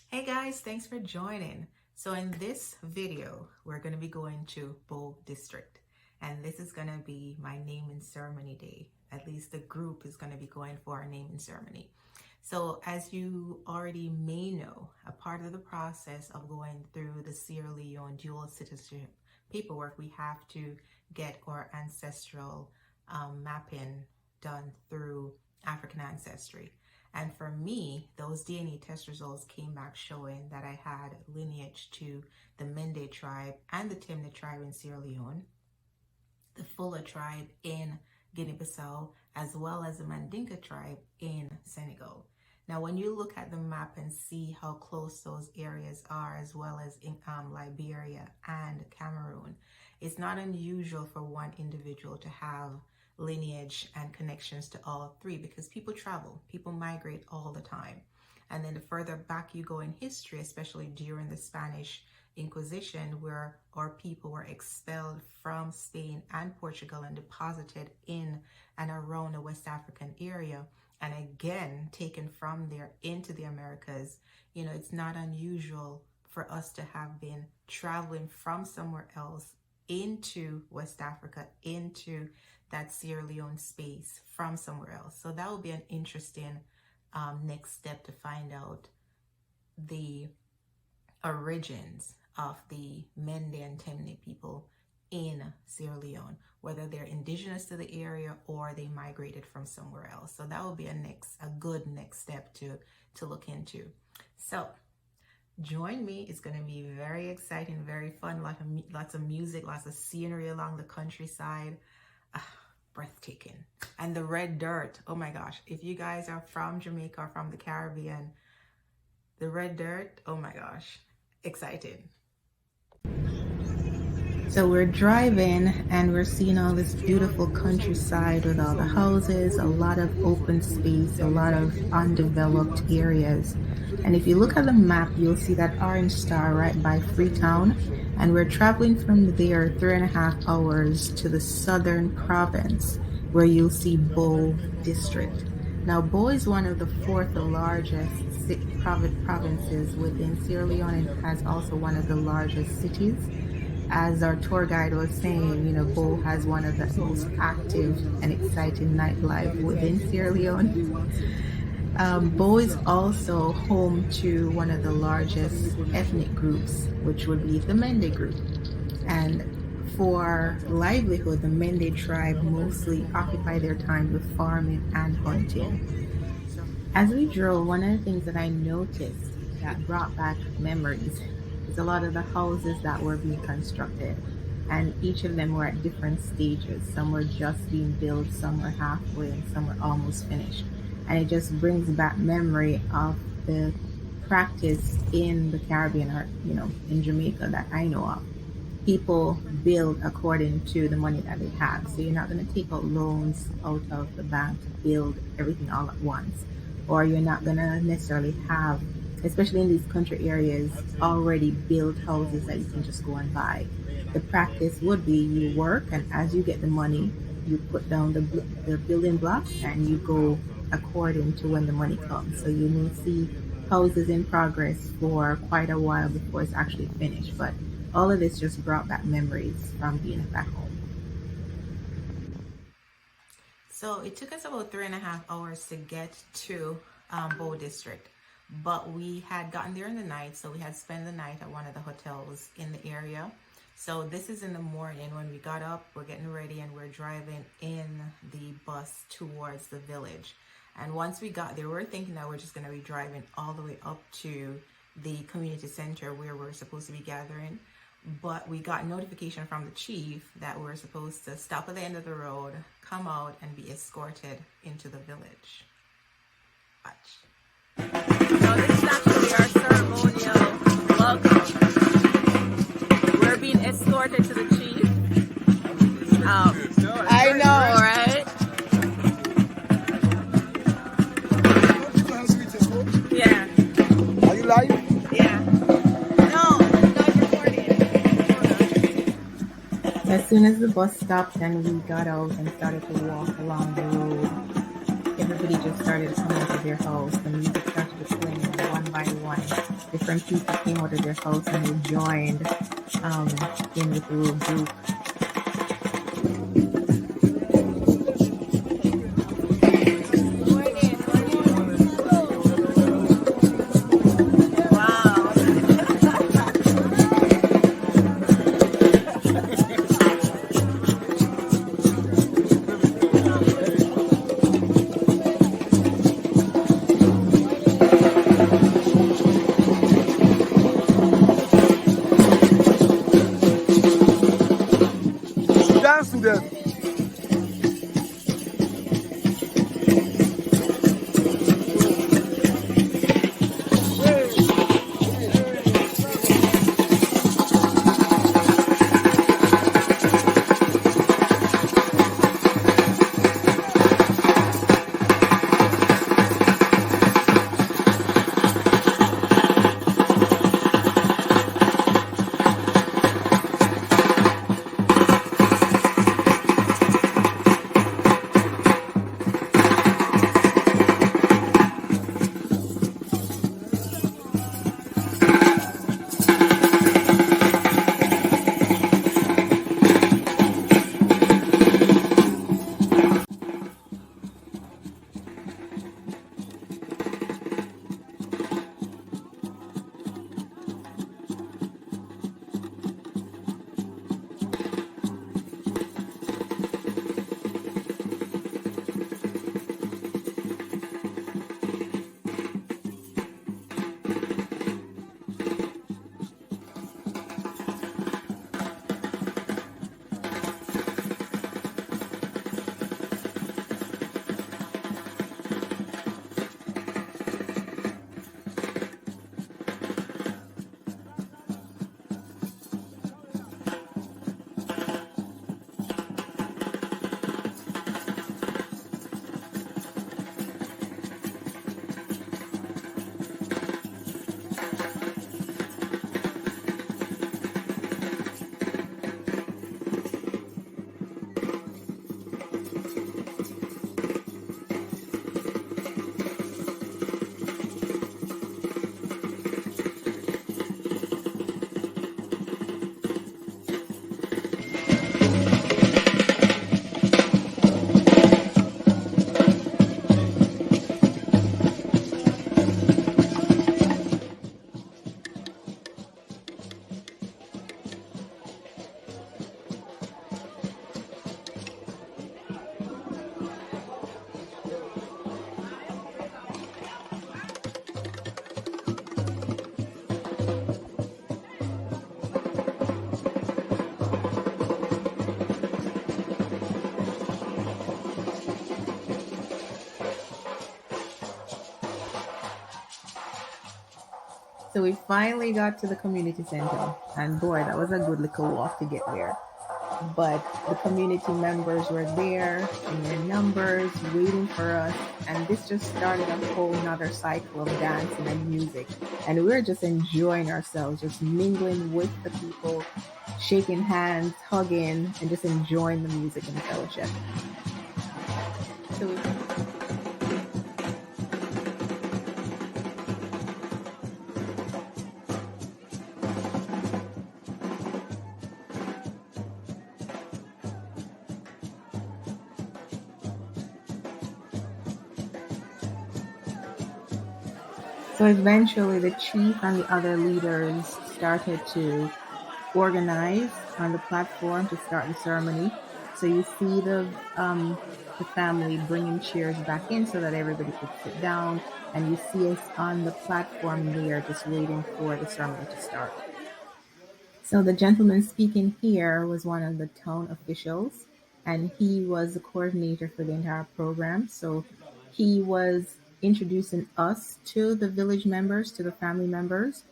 Hey guys, thanks for joining. So in this video, we're going to be going to Bow District, and this is going to be my naming ceremony day. At least the group is going to be going for our naming ceremony. So as you already may know, a part of the process of going through the Sierra Leone dual citizenship paperwork, we have to get our ancestral mapping done through African ancestry. And for me, those DNA test results came back showing that I had lineage to the Mende tribe and the Temne tribe in Sierra Leone, the Fula tribe in Guinea-Bissau, as well as the Mandinka tribe in Senegal. Now, when you look at the map and see how close those areas are, as well as in Liberia and Cameroon, it's not unusual for one individual to have lineage and connections to all three, because people travel, people migrate all the time. And then the further back you go in history, especially during the Spanish Inquisition, where our people were expelled from Spain and Portugal and deposited in and around the West African area, and again taken from there into the Americas, it's not unusual for us to have been traveling from somewhere else into West Africa, into that Sierra Leone space from somewhere else. So that would be an interesting next step to find out the origins of the Mende and Temne people in Sierra Leone, whether they're indigenous to the area or they migrated from somewhere else. So that would be a good next step to look into. So join me. It's going to be very exciting, very fun, lots of music, lots of scenery along the countryside. Breathtaking. And the red dirt, oh my gosh, if you guys are from Jamaica or from the Caribbean, the red dirt, oh my gosh, excited. So we're driving and we're seeing all this beautiful countryside with all the houses, a lot of open space, a lot of undeveloped areas. And if you look at the map, you'll see that orange star right by Freetown. And we're traveling from there 3.5 hours to the southern province, where you'll see Bow District. Now, Bow is one of the fourth largest provinces within Sierra Leone, and has also one of the largest cities. As our tour guide was saying, Bow has one of the most active and exciting nightlife within Sierra Leone. Bow is also home to one of the largest ethnic groups, which would be the Mende group. And for livelihood, the Mende tribe mostly occupy their time with farming and hunting. As we drove, one of the things that I noticed that brought back memories is a lot of the houses that were being constructed, and each of them were at different stages. Some were just being built, some were halfway, and some were almost finished. And it just brings back memory of the practice in the Caribbean, or in Jamaica, that I know of. People build according to the money that they have. So you're not going to take out loans out of the bank to build everything all at once. Or you're not going to necessarily have, especially in these country areas, already built houses that you can just go and buy. The practice would be you work, and as you get the money, you put down the building blocks and you go according to when the money comes. So you may see houses in progress for quite a while before it's actually finished. But all of this just brought back memories from being back home. So it took us about 3.5 hours to get to Bow District, but we had gotten there in the night, so we had spent the night at one of the hotels in the area. So this is in the morning. When we got up, we're getting ready and we're driving in the bus towards the village. And once we got there, we were thinking that we're just going to be driving all the way up to the community center where we're supposed to be gathering. But we got notification from the chief that we're supposed to stop at the end of the road, come out, and be escorted into the village. Watch. So this is actually our ceremonial welcome. We're being escorted to the chief. I know, right? Yeah. Are you live? Yeah. No, I'm not recording. As soon as the bus stopped and we got out and started to walk along the road, everybody just started coming to their house. The music started to play one by one. Different people came out of their house and they joined um, in with the little group. Dance to them. So we finally got to the community center, and boy, that was a good little walk to get there. But the community members were there in their numbers, waiting for us, and this just started a whole nother cycle of dancing and music. And we were just enjoying ourselves, just mingling with the people, shaking hands, hugging, and just enjoying the music and the fellowship. So we So eventually, the chief and the other leaders started to organize on the platform to start the ceremony. So you see the family bringing chairs back in so that everybody could sit down, and you see us on the platform there, just waiting for the ceremony to start. So the gentleman speaking here was one of the town officials, and he was the coordinator for the entire program. So he was introducing us to the village members, to the family members,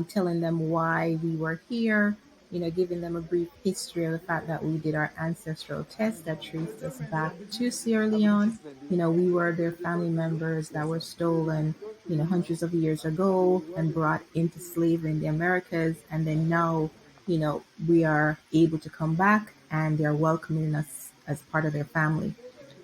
telling them why we were here, giving them a brief history of the fact that we did our ancestral test that traced us back to Sierra Leone. We were their family members that were stolen, hundreds of years ago and brought into slavery in the Americas. And then now, we are able to come back and they're welcoming us as part of their family.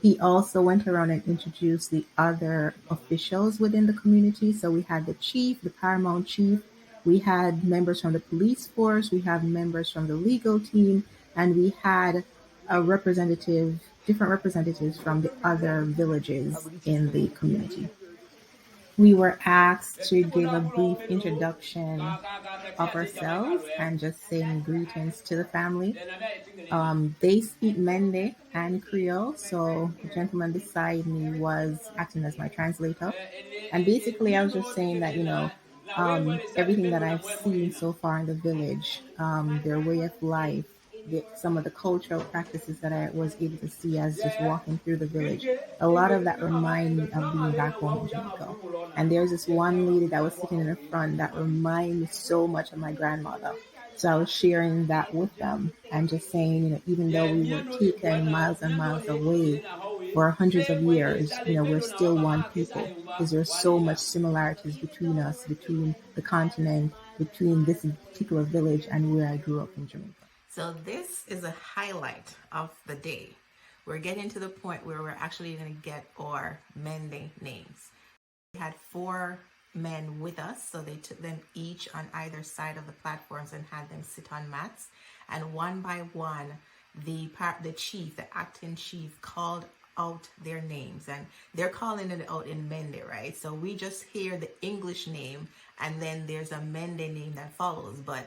He also went around and introduced the other officials within the community. So we had the chief, the paramount chief, we had members from the police force, we had members from the legal team, and we had a representative, different representatives from the other villages in the community. We were asked to give a brief introduction of ourselves and just saying greetings to the family. They speak Mende and Creole, so the gentleman beside me was acting as my translator. And basically, I was just saying that, everything that I've seen so far in the village, their way of life, some of the cultural practices that I was able to see as just walking through the village, a lot of that remind me of being back home in Jamaica. And there's this one lady that was sitting in the front that reminded me so much of my grandmother. So I was sharing that with them and just saying, even though we were taken miles and miles away for hundreds of years, we're still one people because there's so much similarities between us, between the continent, between this particular village and where I grew up in Jamaica. So this is a highlight of the day. We're getting to the point where we're actually going to get our Mende names. We had 4 men with us, so they took them each on either side of the platforms and had them sit on mats. And one by one, the chief, the acting chief, called out their names, and they're calling it out in Mende, right? So we just hear the English name, and then there's a Mende name that follows, but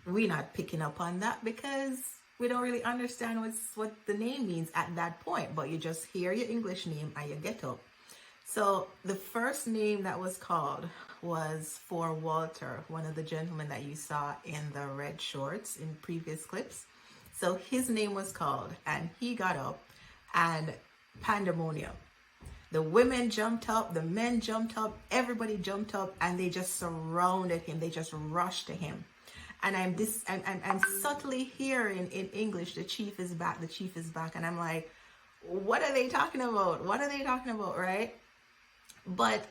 we're not picking up on that because we don't really understand what the name means at that point. But you just hear your English name and you get up. So the first name that was called was for Walter, one of the gentlemen that you saw in the red shorts in previous clips. So his name was called and he got up, and pandemonium. The women jumped up, the men jumped up, everybody jumped up, and they just surrounded him. They just rushed to him. And I'm subtly hearing in English, the chief is back, the chief is back. And I'm like, what are they talking about? What are they talking about, right? But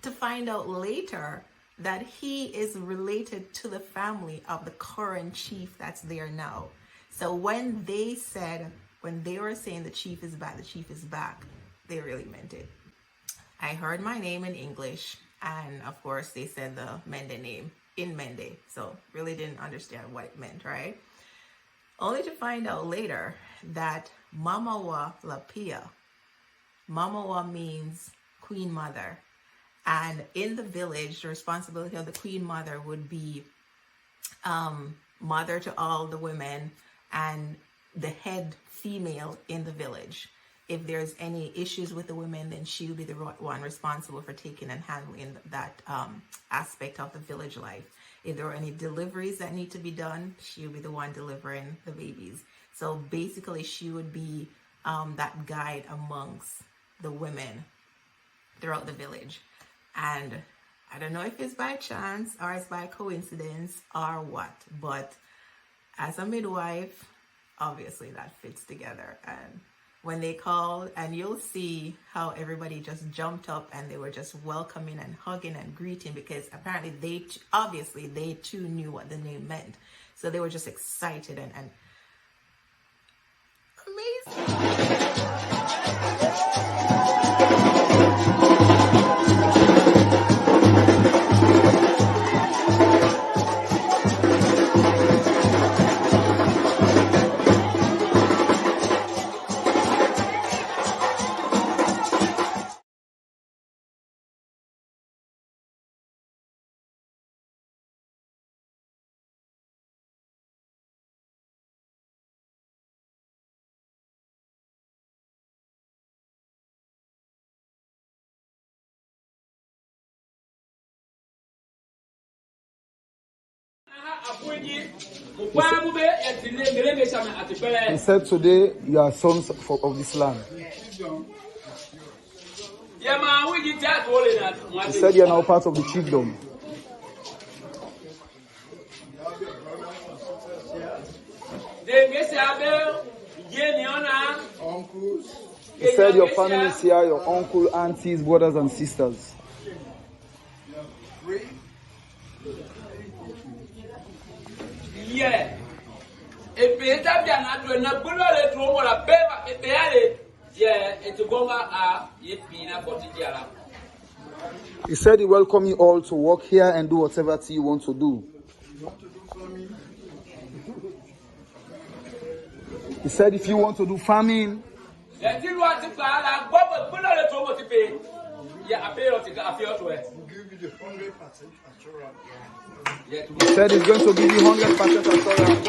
to find out later that he is related to the family of the current chief that's there now. So when they were saying the chief is back, the chief is back, they really meant it. I heard my name in English, and of course they said the Mende name in Mende, so really didn't understand what it meant, right? Only to find out later that Mamawa Lapia. Mamawa means Queen Mother. And in the village, the responsibility of the Queen Mother would be mother to all the women and the head female in the village. If there's any issues with the women, then she will be the one responsible for taking and handling that aspect of the village life. If there are any deliveries that need to be done, she will be the one delivering the babies. So basically, she would be that guide amongst the women throughout the village. And I don't know if it's by chance or it's by coincidence or what, but as a midwife, obviously that fits together. And when they called, and you'll see how everybody just jumped up and they were just welcoming and hugging and greeting, because apparently they too knew what the name meant. So they were just excited and amazing. He said, today you are sons of this land. He said, you are now part of the chiefdom. He said, your family is here, your uncle, aunties, brothers, and sisters. Yeah. He said he welcome you all to work here and do whatever you want to do. He said if you want to do farming, He said he's going to give you 100% assurance.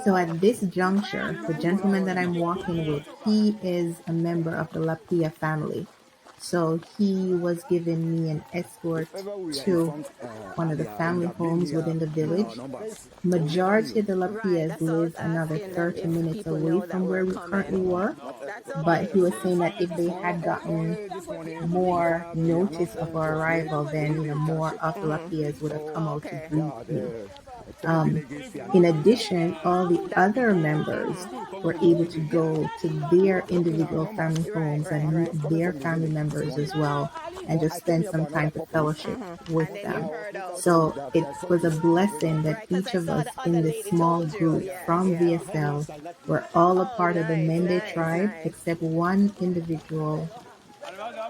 So at this juncture, the gentleman that I'm walking with, he is a member of the Lapia family. So he was giving me an escort to one of the family homes within the village. Majority of the Lapias live another 30 minutes away from where we currently were. But he was saying that if they had gotten more notice of our arrival, then more of the Lapias would have come out to greet me. In addition, all the other members were able to go to their individual family homes and meet their family members as well and just spend some time to fellowship with them. So it was a blessing that each of us in this small group from VSL were all a part of the Mende tribe except one individual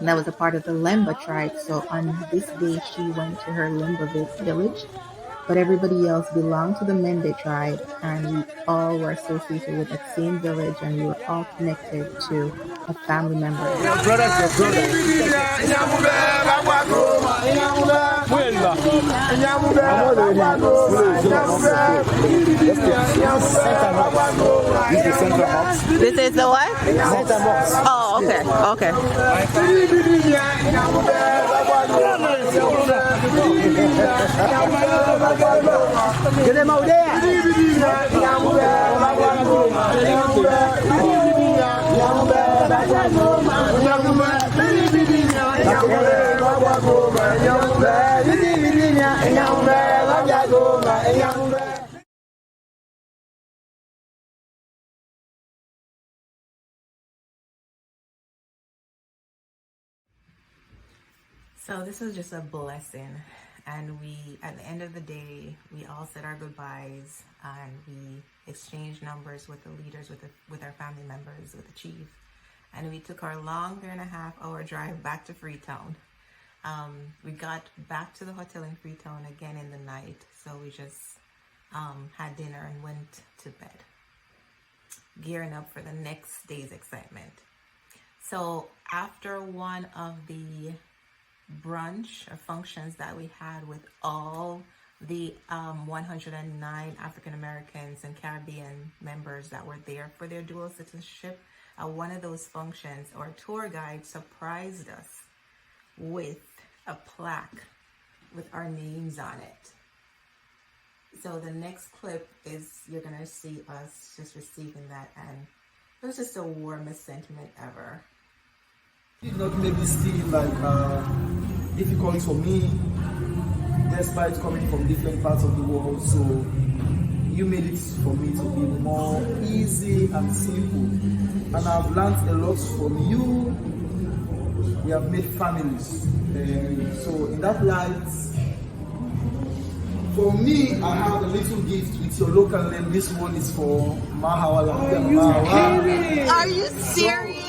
that was a part of the Lemba tribe. So on this day, she went to her Lemba village. But everybody else belonged to the Mende tribe, and we all were associated with that same village, and we were all connected to a family member. Your brother. This is the what? Oh, okay. Get them out there. So this was just a blessing, and we, at the end of the day, we all said our goodbyes, and we exchanged numbers with the leaders, with our family members, with the chief, and we took our long 3.5-hour drive back to Freetown. We got back to the hotel in Freetown again in the night, so we just had dinner and went to bed, gearing up for the next day's excitement. So after one of the brunch or functions that we had with all the 109 African Americans and Caribbean members that were there for their dual citizenship, at one of those functions, our tour guide surprised us with a plaque with our names on it. So the next clip is, you're gonna see us just receiving that, and it was just the warmest sentiment ever. It not maybe still difficult for me, despite coming from different parts of the world. So you made it for me to be more easy and simple, and I've learned a lot from you. We have made families, so in that light, for me, I have a little gift with your local name. This one is for Mahawala. Are you serious?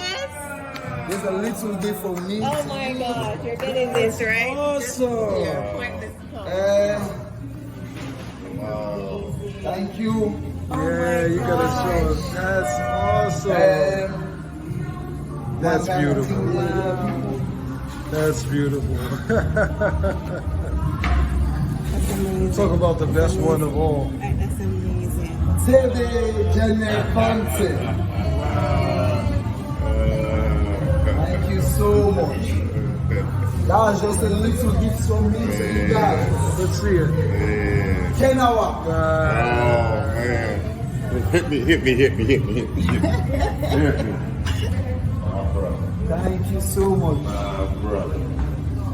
There's a little gift for me. Oh my God, you're getting this, right? Awesome. Thank you. You gotta show us. That's awesome. That's beautiful. That's beautiful. That's amazing. Talk about the best one of all. That's amazing. Thank you so much. That's just a little gift from me to you guys. Let's see it. Man. 10 hour. Oh, man. Hit me. Hit me. Oh, brother. Thank you so much. Brother.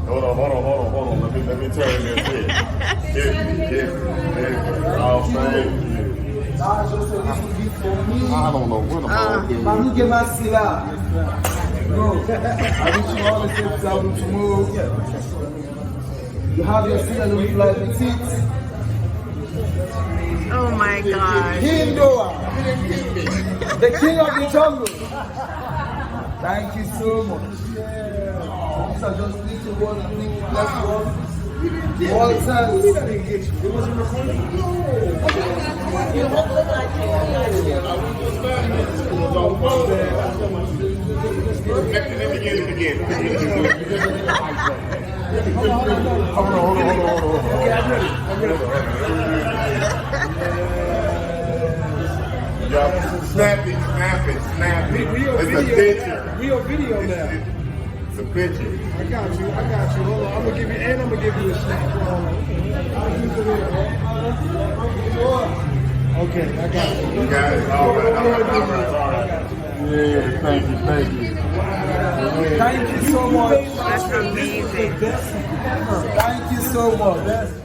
Hold on. Let me turn this here. Hit me. Oh, thank you. That's just a little gift from me. I don't know what I'm going to Manu get my sila. No, I wish you all the safe travel tomorrow. You have your sila with flight with it. Oh my God. Hindoa, the king of the jungle. Thank you so much. These are just little ones, little black ones. Walters. It was in Let me get it again. Hold on. Okay, I'm ready. Snap it. It's a picture. Real video now. It's a picture. I got you. Hold on. I'm gonna give you a snap. Okay, I got it. You got it. All right. Yeah, thank you. Thank you so much. That's amazing. Thank you so much.